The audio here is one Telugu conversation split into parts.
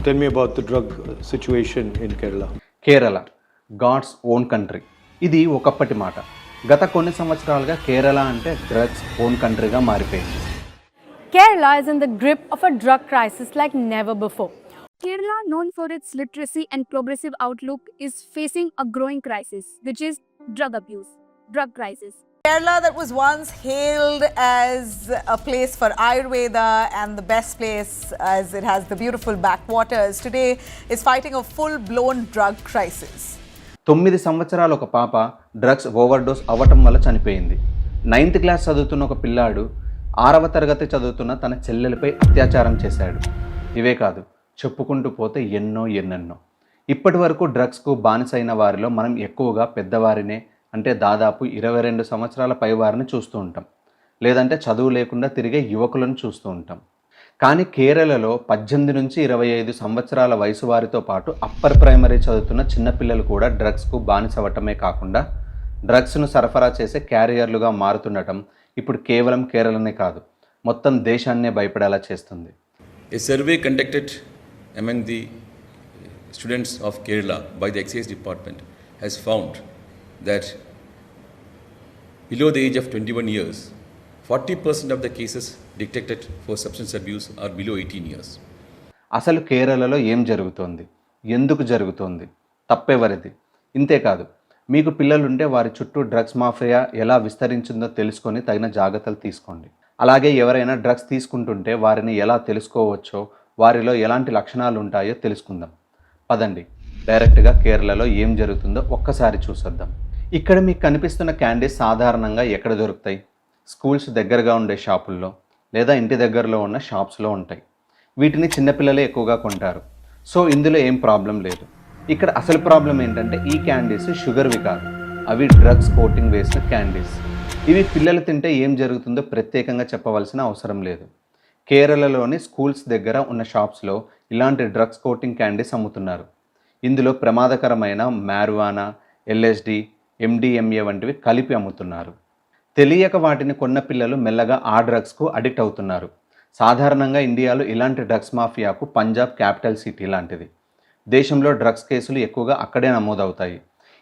Tell me about the drug situation in Kerala. Kerala God's own country. ఇది ఒకప్పటి మాట. గత కొన్ని సంవత్సరాలుగా కేరళ అంటే డ్రగ్స్ ఓన్ కంట్రీగా మారిపోయింది. Kerala is in the grip of a drug crisis like never before. Kerala, known for its literacy and progressive outlook, is facing a growing crisis, which is drug abuse, drug crisis. Kerala, that was once hailed as a place for Ayurveda and the best place as it has the beautiful backwaters, today is fighting a full-blown drug crisis. 9 సంవత్సరాల ఒక పాప డ్రగ్స్ ఓవర్డోస్ అవ్వటం వల్ల చనిపోయింది. 9th క్లాస్ చదువుతున్న ఒక పిల్లాడు 6వ తరగతి చదువుతున్న తన చెల్లెలపై అత్యాచారం చేశాడు. ఇవే కాదు, చెప్పుకుంటూ పోతే ఎన్నెన్నో. ఇప్పటి వరకు డ్రగ్స్కు బానిసైన వారిలో మనం ఎక్కువగా పెద్దవారినే, అంటే దాదాపు 22 సంవత్సరాల పైవారిని చూస్తూ ఉంటాం. లేదంటే చదువు లేకుండా తిరిగే యువకులను చూస్తూ ఉంటాం. కానీ కేరళలో 18 నుంచి 25 సంవత్సరాల వయసు వారితో పాటు అప్పర్ ప్రైమరీ చదువుతున్న చిన్నపిల్లలు కూడా డ్రగ్స్కు బానిసవటమే కాకుండా డ్రగ్స్ను సరఫరా చేసే క్యారియర్లుగా మారుతుండటం ఇప్పుడు కేవలం కేరళనే కాదు, మొత్తం దేశాన్నే భయపడేలా చేస్తుంది. A survey conducted among the students of Kerala by the Excise Department has found that below the age of 21 years, 40% of the cases detected for substance abuse are below 18 years. అసలు కేరళలో ఏం జరుగుతోంది, ఎందుకు జరుగుతోంది, తప్పెవరిది? ఇంతేకాదు, మీకు పిల్లలుంటే వారి చుట్టూ డ్రగ్స్ మాఫియా ఎలా విస్తరించిందో తెలుసుకొని తగిన జాగ్రత్తలు తీసుకోండి. అలాగే ఎవరైనా డ్రగ్స్ తీసుకుంటుంటే వారిని ఎలా తెలుసుకోవచ్చో, వారిలో ఎలాంటి లక్షణాలు ఉంటాయో తెలుసుకుందాం. పదండి, డైరెక్ట్గా కేరళలో ఏం జరుగుతుందో ఒక్కసారి చూసొద్దాం. ఇక్కడ మీకు కనిపిస్తున్న క్యాండీస్ సాధారణంగా ఎక్కడ దొరుకుతాయి? స్కూల్స్ దగ్గరగా ఉండే షాపుల్లో లేదా ఇంటి దగ్గరలో ఉన్న షాప్స్లో ఉంటాయి. వీటిని చిన్నపిల్లలే ఎక్కువగా కొంటారు. సో ఇందులో ఏం ప్రాబ్లం లేదు. ఇక్కడ అసలు ప్రాబ్లం ఏంటంటే ఈ క్యాండీస్ షుగర్వి కాదు, అవి డ్రగ్స్ కోటింగ్ వేసిన క్యాండీస్. ఇవి పిల్లలు తింటే ఏం జరుగుతుందో ప్రత్యేకంగా చెప్పవలసిన అవసరం లేదు. కేరళలోని స్కూల్స్ దగ్గర ఉన్న షాప్స్లో ఇలాంటి డ్రగ్స్ కోటింగ్ క్యాండీస్ అమ్ముతున్నారు. ఇందులో ప్రమాదకరమైన మ్యారిజువానా, ఎల్ఎస్డి, ఎండిఎంఏ వంటివి కలిపి అమ్ముతున్నారు. తెలియక వాటిని కొన్న పిల్లలు మెల్లగా ఆ డ్రగ్స్కు అడిక్ట్ అవుతున్నారు. సాధారణంగా ఇండియాలో ఇలాంటి డ్రగ్స్ మాఫియాకు పంజాబ్ క్యాపిటల్ సిటీ లాంటిది. దేశంలో డ్రగ్స్ కేసులు ఎక్కువగా అక్కడే నమోదవుతాయి.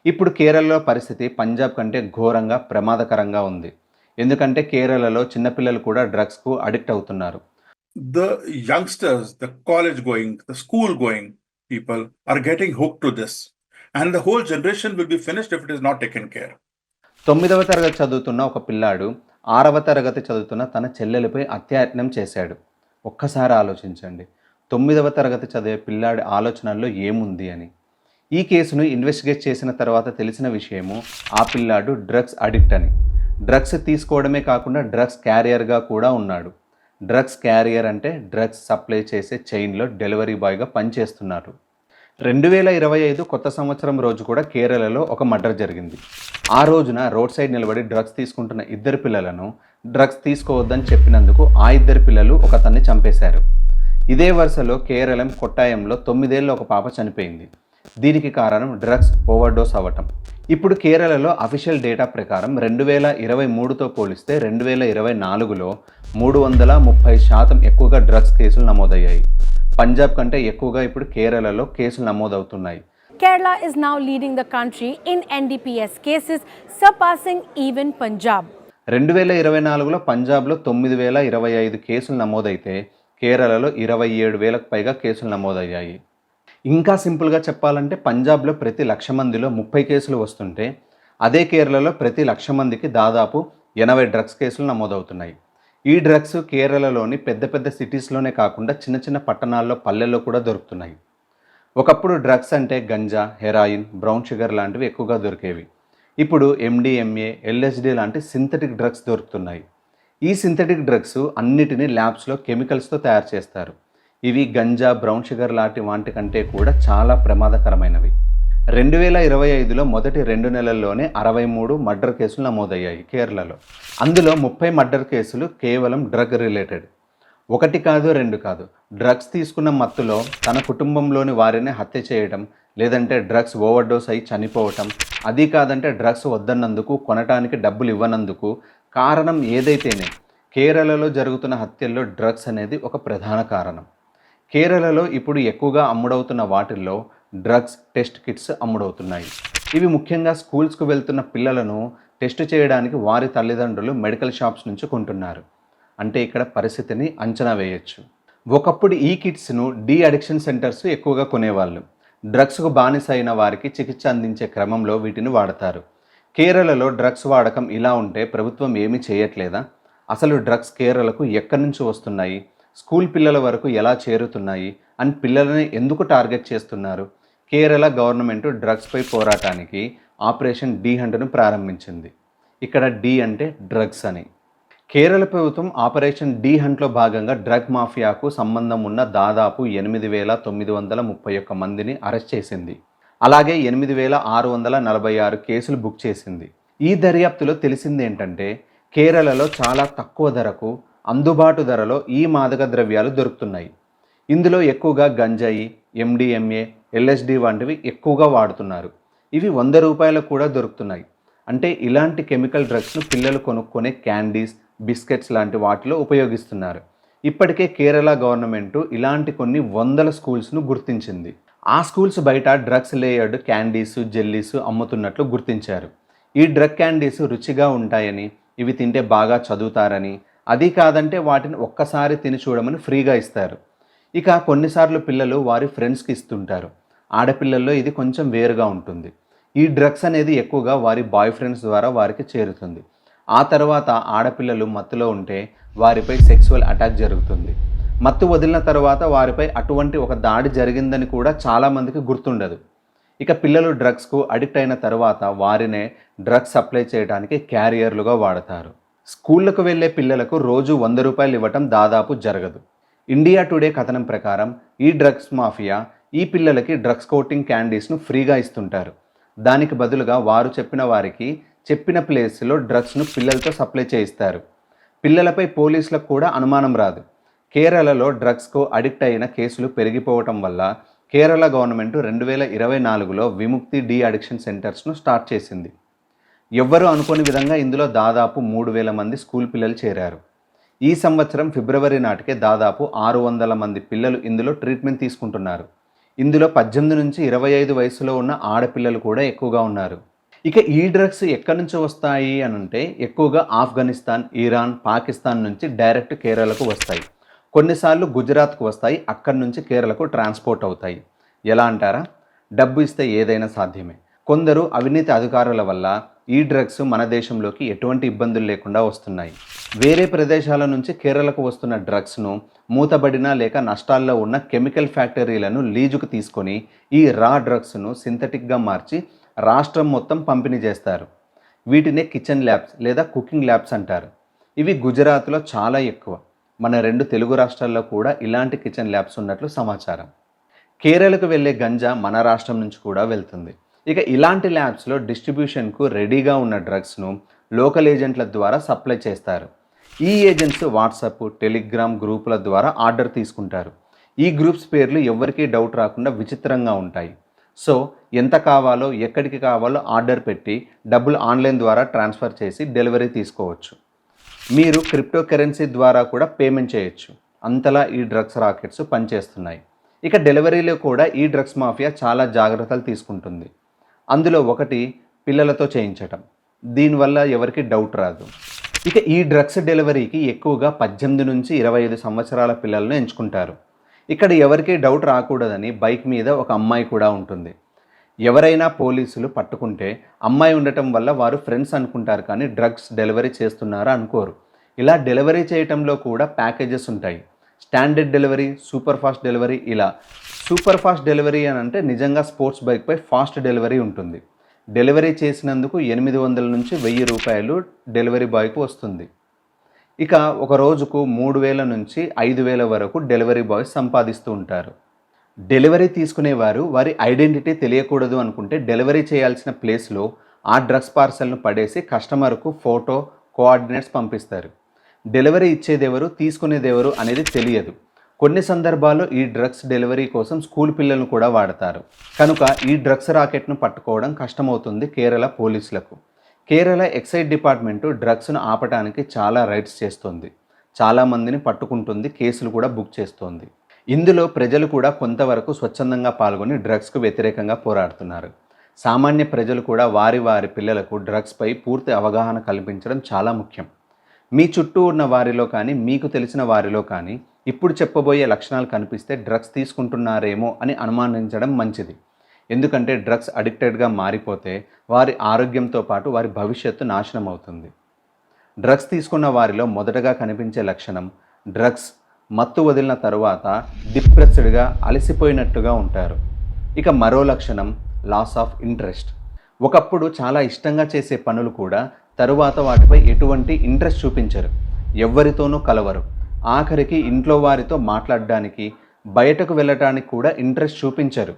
ఇప్పుడు కేరళలో పరిస్థితి పంజాబ్ కంటే ఘోరంగా ప్రమాదకరంగా ఉంది. ఎందుకంటే కేరళలో చిన్నపిల్లలు కూడా డ్రగ్స్కు అడిక్ట్ అవుతున్నారు. The youngsters, the college going, the school going people are getting hooked to this, and the whole generation will be finished if it is not taken care. 9వ తరగతి చదువుతున్న ఒక పిల్లాడు 6వ తరగతి చదువుతున్న తన చెల్లెలపై అత్యాయత్నం చేశాడు. ఒక్కసారి ఆలోచించండి, 9వ తరగతి చదివే పిల్లాడి ఆలోచనల్లో ఏముంది అని. ఈ కేసును ఇన్వెస్టిగేట్ చేసిన తర్వాత తెలిసిన విషయము, ఆ పిల్లాడు డ్రగ్స్ అడిక్ట్ అని. డ్రగ్స్ తీసుకోవడమే కాకుండా డ్రగ్స్ క్యారియర్గా కూడా ఉన్నాడు. డ్రగ్స్ క్యారియర్ అంటే డ్రగ్స్ సప్లై చేసే చైన్లో డెలివరీ బాయ్గా పనిచేస్తున్నారు. 2025 కొత్త సంవత్సరం రోజు కూడా కేరళలో ఒక మర్డర్ జరిగింది. ఆ రోజున రోడ్ సైడ్ నిలబడి డ్రగ్స్ తీసుకుంటున్న 2 పిల్లలను డ్రగ్స్ తీసుకోవద్దని చెప్పినందుకు ఆ 2 పిల్లలు ఒకతన్ని చంపేశారు. ఇదే వరుసలో కేరళం కొట్టాయంలో 9 ఏళ్ల ఒక పాప చనిపోయింది. దీనికి కారణం డ్రగ్స్ ఓవర్డోస్ అవ్వటం. ఇప్పుడు కేరళలో అఫీషియల్ డేటా ప్రకారం 2023తో పోలిస్తే 2024లో 330% ఎక్కువగా డ్రగ్స్ కేసులు నమోదయ్యాయి. పంజాబ్ కంటే ఎక్కువగా ఇప్పుడు కేరళలో కేసులు నమోదవుతున్నాయి. Kerala is now leading the country in NDPS cases, surpassing even Punjab. 2024లో పంజాబ్లో 9,025 కేసులు నమోదైతే కేరళలో 27,000కు పైగా కేసులు నమోదయ్యాయి. ఇంకా సింపుల్గా చెప్పాలంటే పంజాబ్లో ప్రతి 1,00,000 మందిలో 30 కేసులు వస్తుంటే అదే కేరళలో ప్రతి 1,00,000 మందికి దాదాపు 80 డ్రగ్స్ కేసులు నమోదవుతున్నాయి. ఈ డ్రగ్స్ కేరళలోని పెద్ద సిటీస్లోనే కాకుండా చిన్న పట్టణాల్లో, పల్లెల్లో కూడా దొరుకుతున్నాయి. ఒకప్పుడు డ్రగ్స్ అంటే గంజా, హెరాయిన్, బ్రౌన్ షుగర్ లాంటివి ఎక్కువగా దొరికేవి. ఇప్పుడు ఎండిఎంఏ, ఎల్ఎస్డి లాంటి సింథటిక్ డ్రగ్స్ దొరుకుతున్నాయి. ఈ సింథటిక్ డ్రగ్స్ అన్నిటినీ ల్యాబ్స్లో కెమికల్స్తో తయారు చేస్తారు. ఇవి గంజా, బ్రౌన్ షుగర్ లాంటి వాటి కంటే కూడా చాలా ప్రమాదకరమైనవి. 2025లో మొదటి 2 నెలల్లోనే 63 మర్డర్ కేసులు నమోదయ్యాయి కేరళలో. అందులో 30 మర్డర్ కేసులు కేవలం డ్రగ్ రిలేటెడ్. 1 కాదు 2 కాదు, డ్రగ్స్ తీసుకున్న మత్తులో తన కుటుంబంలోని వారిని హత్య చేయడం, లేదంటే డ్రగ్స్ ఓవర్డోస్ అయి చనిపోవటం, అది కాదంటే డ్రగ్స్ వద్దన్నందుకు, కొనటానికి డబ్బులు ఇవ్వనందుకు, కారణం ఏదైతేనే కేరళలో జరుగుతున్న హత్యల్లో డ్రగ్స్ అనేది ఒక ప్రధాన కారణం. కేరళలో ఇప్పుడు ఎక్కువగా అమ్ముడవుతున్న వాటిల్లో డ్రగ్స్ టెస్ట్ కిట్స్ అమ్ముడవుతున్నాయి. ఇవి ముఖ్యంగా స్కూల్స్కు వెళ్తున్న పిల్లలను టెస్ట్ చేయడానికి వారి తల్లిదండ్రులు మెడికల్ షాప్స్ నుంచి కొంటున్నారు. అంటే ఇక్కడ పరిస్థితిని అంచనా వేయొచ్చు. ఒకప్పుడు ఈ కిట్స్ను డీ అడిక్షన్ సెంటర్స్ ఎక్కువగా కొనేవాళ్ళు. డ్రగ్స్కు బానిస అయిన వారికి చికిత్స అందించే క్రమంలో వీటిని వాడతారు. కేరళలో డ్రగ్స్ వాడకం ఇలా ఉంటే ప్రభుత్వం ఏమీ చేయట్లేదా? అసలు డ్రగ్స్ కేరళకు ఎక్కడి నుంచి వస్తున్నాయి, స్కూల్ పిల్లల వరకు ఎలా చేరుతున్నాయి అని పిల్లలని ఎందుకు టార్గెట్ చేస్తున్నారు? కేరళ గవర్నమెంట్ డ్రగ్స్పై పోరాటానికి ఆపరేషన్ డి హంట్ను ప్రారంభించింది. ఇక్కడ డి అంటే డ్రగ్స్ అని. కేరళ ప్రభుత్వం ఆపరేషన్ డి హంట్లో భాగంగా డ్రగ్ మాఫియాకు సంబంధం ఉన్న దాదాపు 8,931 మందిని అరెస్ట్ చేసింది. అలాగే 8,646 కేసులు బుక్ చేసింది. ఈ దర్యాప్తులో తెలిసింది ఏంటంటే కేరళలో చాలా తక్కువ ధరకు అందుబాటు ధరలో ఈ మాదక ద్రవ్యాలు దొరుకుతున్నాయి. ఇందులో ఎక్కువగా గంజాయి, ఎండిఎంఏ, ఎల్ఎస్డి వంటివి ఎక్కువగా వాడుతున్నారు. ఇవి 100 రూపాయలకు కూడా దొరుకుతున్నాయి. అంటే ఇలాంటి కెమికల్ డ్రగ్స్ను పిల్లలు కొనుక్కునే క్యాండీస్, బిస్కెట్స్ లాంటి వాటిలో ఉపయోగిస్తున్నారు. ఇప్పటికే కేరళ గవర్నమెంట్ ఇలాంటి కొన్ని వందల స్కూల్స్ను గుర్తించింది. ఆ స్కూల్స్ బయట డ్రగ్స్ లేయర్డ్ క్యాండీస్, జెల్లీస్ అమ్ముతున్నట్లు గుర్తించారు. ఈ డ్రగ్ క్యాండీస్ రుచిగా ఉంటాయని, ఇవి తింటే బాగా చదువుతారని, అది కాదంటే వాటిని ఒక్కసారి తిని చూడమని ఫ్రీగా ఇస్తారు. ఇక కొన్నిసార్లు పిల్లలు వారి ఫ్రెండ్స్కి ఇస్తుంటారు. ఆడపిల్లల్లో ఇది కొంచెం వేరుగా ఉంటుంది. ఈ డ్రగ్స్ అనేది ఎక్కువగా వారి బాయ్ ఫ్రెండ్స్ ద్వారా వారికి చేరుతుంది. ఆ తర్వాత ఆడపిల్లలు మత్తులో ఉంటే వారిపై సెక్సువల్ అటాక్ జరుగుతుంది. మత్తు వదిలిన తర్వాత వారిపై అటువంటి ఒక దాడి జరిగిందని కూడా చాలామందికి గుర్తుండదు. ఇక పిల్లలు డ్రగ్స్కు అడిక్ట్ అయిన తర్వాత వారినే డ్రగ్స్ సప్లై చేయడానికి క్యారియర్లుగా వాడతారు. స్కూళ్ళకు వెళ్ళే పిల్లలకు రోజు 100 రూపాయలు ఇవ్వటం దాదాపు జరగదు. ఇండియా టుడే కథనం ప్రకారం ఈ డ్రగ్స్ మాఫియా ఈ పిల్లలకి డ్రగ్స్ కోటింగ్ క్యాండీస్ను ఫ్రీగా ఇస్తుంటారు. దానికి బదులుగా వారు చెప్పిన వారికి చెప్పిన ప్లేస్లో డ్రగ్స్ను పిల్లలతో సప్లై చేయిస్తారు. పిల్లలపై పోలీసులకు కూడా అనుమానం రాదు. కేరళలో డ్రగ్స్కు అడిక్ట్ అయిన కేసులు పెరిగిపోవటం వల్ల కేరళ గవర్నమెంట్ 2024లో విముక్తి డీ అడిక్షన్ సెంటర్స్ను స్టార్ట్ చేసింది. ఎవ్వరూ అనుకోని విధంగా ఇందులో దాదాపు 3,000 మంది స్కూల్ పిల్లలు చేరారు. ఈ సంవత్సరం ఫిబ్రవరి నాటికే దాదాపు 600 మంది పిల్లలు ఇందులో ట్రీట్మెంట్ తీసుకుంటున్నారు. ఇందులో 18 నుంచి 25 వయసులో ఉన్న ఆడపిల్లలు కూడా ఎక్కువగా ఉన్నారు. ఇక ఈ డ్రగ్స్ ఎక్కడి నుంచి వస్తాయి అని అంటే ఎక్కువగా ఆఫ్ఘనిస్తాన్, ఇరాన్, పాకిస్తాన్ నుంచి డైరెక్ట్ కేరళకు వస్తాయి. కొన్నిసార్లు గుజరాత్కు వస్తాయి, అక్కడి నుంచి కేరళకు ట్రాన్స్పోర్ట్ అవుతాయి. ఎలా అంటారా? డబ్బు ఇస్తే ఏదైనా సాధ్యమే. కొందరు అవినీతి అధికారుల వల్ల ఈ డ్రగ్స్ మన దేశంలోకి ఎటువంటి ఇబ్బందులు లేకుండా వస్తున్నాయి. వేరే ప్రదేశాల నుంచి కేరళకు వస్తున్న డ్రగ్స్ను మూతబడిన లేక నష్టాల్లో ఉన్న కెమికల్ ఫ్యాక్టరీలను లీజుకు తీసుకొని ఈ రా డ్రగ్స్ను సింథటిక్గా మార్చి రాష్ట్రం మొత్తం పంపిణీ చేస్తారు. వీటినే కిచెన్ ల్యాబ్స్ లేదా కుకింగ్ ల్యాబ్స్ అంటారు. ఇవి గుజరాత్లో చాలా ఎక్కువ. మన 2 తెలుగు రాష్ట్రాల్లో కూడా ఇలాంటి కిచెన్ ల్యాబ్స్ ఉన్నట్లు సమాచారం. కేరళకు వెళ్ళే గంజా మన రాష్ట్రం నుంచి కూడా వెళ్తుంది. ఇక ఇలాంటి ల్యాబ్స్లో డిస్ట్రిబ్యూషన్కు రెడీగా ఉన్న డ్రగ్స్ను లోకల్ ఏజెంట్ల ద్వారా సప్లై చేస్తారు. ఈ ఏజెంట్స్ వాట్సాప్, టెలిగ్రామ్ గ్రూపుల ద్వారా ఆర్డర్ తీసుకుంటారు. ఈ గ్రూప్స్ పేర్లు ఎవరికీ డౌట్ రాకుండా విచిత్రంగా ఉంటాయి. సో ఎంత కావాలో, ఎక్కడికి కావాలో ఆర్డర్ పెట్టి డబ్బులు ఆన్లైన్ ద్వారా ట్రాన్స్ఫర్ చేసి డెలివరీ తీసుకోవచ్చు. మీరు క్రిప్టో కరెన్సీ ద్వారా కూడా పేమెంట్ చేయొచ్చు. అంతలా ఈ డ్రగ్స్ రాకెట్స్ పనిచేస్తున్నాయి. ఇక డెలివరీలో కూడా ఈ డ్రగ్స్ మాఫియా చాలా జాగ్రత్తలు తీసుకుంటుంది. అందులో ఒకటి పిల్లలతో చేయించటం. దీనివల్ల ఎవరికి డౌట్ రాదు. ఇక ఈ డ్రగ్స్ డెలివరీకి ఎక్కువగా 18 నుంచి 25 సంవత్సరాల పిల్లలను ఎంచుకుంటారు. ఇక్కడ ఎవరికీ డౌట్ రాకూడదని బైక్ మీద ఒక అమ్మాయి కూడా ఉంటుంది. ఎవరైనా పోలీసులు పట్టుకుంటే అమ్మాయి ఉండటం వల్ల వారు ఫ్రెండ్స్ అనుకుంటారు, కానీ డ్రగ్స్ డెలివరీ చేస్తున్నారా అనుకోరు. ఇలా డెలివరీ చేయటంలో కూడా ప్యాకేజెస్ ఉంటాయి. Standard delivery, super fast delivery. ఇలా సూపర్ ఫాస్ట్ డెలివరీ అని అంటే నిజంగా స్పోర్ట్స్ బైక్పై ఫాస్ట్ డెలివరీ ఉంటుంది. డెలివరీ చేసినందుకు 800 నుంచి 1000 రూపాయలు డెలివరీ బాయ్కు వస్తుంది. ఇక ఒక రోజుకు 3000 నుంచి 5000 వరకు డెలివరీ బాయ్స్ సంపాదిస్తూ ఉంటారు. డెలివరీ తీసుకునేవారు వారి ఐడెంటిటీ తెలియకూడదు అనుకుంటే డెలివరీ చేయాల్సిన ప్లేస్లో ఆ డ్రగ్స్ పార్సల్ను పడేసి కస్టమర్కు ఫోటో, కోఆర్డినేట్స్ పంపిస్తారు. డెలివరీ ఇచ్చేదెవరు, తీసుకునేదెవరు అనేది తెలియదు. కొన్ని సందర్భాల్లో ఈ డ్రగ్స్ డెలివరీ కోసం స్కూల్ పిల్లలను కూడా వాడతారు. కనుక ఈ డ్రగ్స్ రాకెట్ను పట్టుకోవడం కష్టమవుతుంది కేరళ పోలీసులకు. కేరళ ఎక్సైజ్ డిపార్ట్మెంటు డ్రగ్స్ను ఆపటానికి చాలా రైడ్స్ చేస్తుంది. చాలామందిని పట్టుకుంటుంది, కేసులు కూడా బుక్ చేస్తోంది. ఇందులో ప్రజలు కూడా కొంతవరకు స్వచ్ఛందంగా పాల్గొని డ్రగ్స్కు వ్యతిరేకంగా పోరాడుతున్నారు. సామాన్య ప్రజలు కూడా వారి పిల్లలకు డ్రగ్స్పై పూర్తి అవగాహన కల్పించడం చాలా ముఖ్యం. మీ చుట్టూ ఉన్న వారిలో కానీ మీకు తెలిసిన వారిలో కానీ ఇప్పుడు చెప్పబోయే లక్షణాలు కనిపిస్తే డ్రగ్స్ తీసుకుంటున్నారేమో అని అనుమానించడం మంచిది. ఎందుకంటే డ్రగ్స్ అడిక్టెడ్గా మారిపోతే వారి ఆరోగ్యంతో పాటు వారి భవిష్యత్తు నాశనం అవుతుంది. డ్రగ్స్ తీసుకున్న వారిలో మొదటగా కనిపించే లక్షణం డ్రగ్స్ మత్తు వదిలిన తరువాత డిప్రెస్డ్గా అలసిపోయినట్టుగా ఉంటారు. ఇక మరో లక్షణం లాస్ ఆఫ్ ఇంట్రెస్ట్. ఒకప్పుడు చాలా ఇష్టంగా చేసే పనులు కూడా తరువాత వాటిపై ఎటువంటి ఇంట్రెస్ట్ చూపించరు, ఎవ్వరితోనూ కలవరు, ఆఖరికి ఇంట్లో వారితో మాట్లాడడానికి బయటకు వెళ్ళటానికి కూడా ఇంట్రెస్ట్ చూపించరు.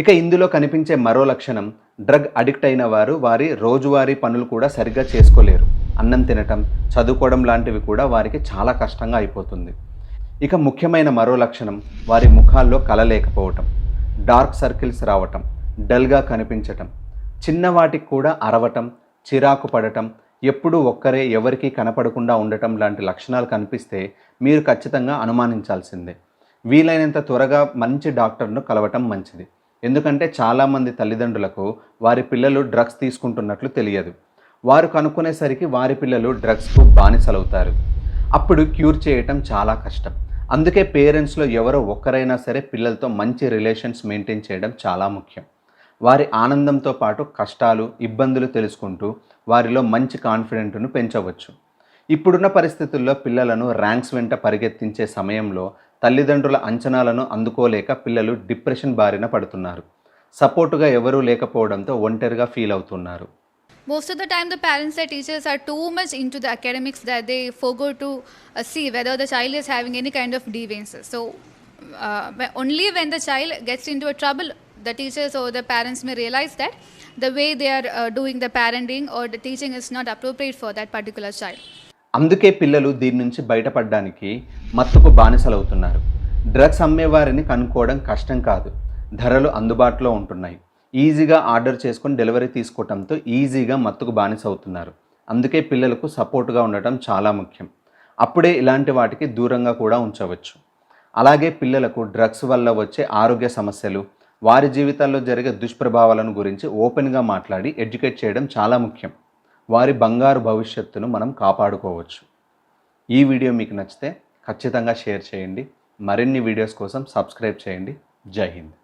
ఇక ఇందులో కనిపించే మరో లక్షణం డ్రగ్ అడిక్ట్ అయిన వారు వారి రోజువారీ పనులు కూడా సరిగ్గా చేసుకోలేరు. అన్నం తినటం, చదువుకోవడం లాంటివి కూడా వారికి చాలా కష్టంగా అయిపోతుంది. ఇక ముఖ్యమైన మరో లక్షణం వారి ముఖాల్లో కళ లేకపోవటం, డార్క్ సర్కిల్స్ రావటం, డల్గా కనిపించటం, చిన్నవాటికి కూడా అరవటం, చిరాకు పడటం, ఎప్పుడూ ఒక్కరే ఎవరికీ కనపడకుండా ఉండటం లాంటి లక్షణాలు కనిపిస్తే మీరు ఖచ్చితంగా అనుమానించాల్సిందే. వీలైనంత త్వరగా మంచి డాక్టర్ను కలవటం మంచిది. ఎందుకంటే చాలామంది తల్లిదండ్రులకు వారి పిల్లలు డ్రగ్స్ తీసుకుంటున్నట్లు తెలియదు. వారు కనుక్కునేసరికి వారి పిల్లలు డ్రగ్స్కు బానిసలవుతారు. అప్పుడు క్యూర్ చేయటం చాలా కష్టం. అందుకే పేరెంట్స్లో ఎవరో ఒక్కరైనా సరే పిల్లలతో మంచి రిలేషన్స్ మెయింటైన్ చేయడం చాలా ముఖ్యం. వారి ఆనందంతో పాటు కష్టాలు, ఇబ్బందులు తెలుసుకుంటూ వారిలో మంచి కాన్ఫిడెంట్ను పెంచవచ్చు. ఇప్పుడున్న పరిస్థితుల్లో పిల్లలను ర్యాంక్స్ వెంట పరిగెత్తించే సమయంలో తల్లిదండ్రుల అంచనాలను అందుకోలేక పిల్లలు డిప్రెషన్ బారిన పడుతున్నారు. సపోర్టుగా ఎవరూ లేకపోవడంతో ఒంటరిగా ఫీల్ అవుతున్నారు. Most of the time, the parents and teachers are too much into the academics that they forgo to see whether the child is having any kind of deviances. So, only when the child gets into a trouble, the teachers or the parents may realize that the way they are doing the parenting or the teaching is not appropriate for that particular child. అందుకే పిల్లలు దీని నుంచి బయటపడడానికి మత్తుకు బానిసలవుతున్నారు. డ్రగ్స్ అమ్మేవారిని కనుక్కోవడం కష్టం కాదు, ధరలు అందుబాటులో ఉంటున్నాయి. ఈజీగా ఆర్డర్ చేసుకొని డెలివరీ తీసుకోవడంతో ఈజీగా మత్తుకు బానిస అవుతున్నారు. అందుకే పిల్లలకు సపోర్టుగా ఉండటం చాలా ముఖ్యం. అప్పుడే ఇలాంటి వాటికి దూరంగా కూడా ఉంచవచ్చు. అలాగే పిల్లలకు డ్రగ్స్ వల్ల వచ్చే ఆరోగ్య సమస్యలు, వారి జీవితాల్లో జరిగే దుష్ప్రభావాలను గురించి ఓపెన్గా మాట్లాడి ఎడ్యుకేట్ చేయడం చాలా ముఖ్యం. వారి బంగారు భవిష్యత్తును మనం కాపాడుకోవచ్చు. ఈ వీడియో మీకు నచ్చితే ఖచ్చితంగా షేర్ చేయండి. మరిన్ని వీడియోస్ కోసం సబ్స్క్రైబ్ చేయండి. జై హింద్.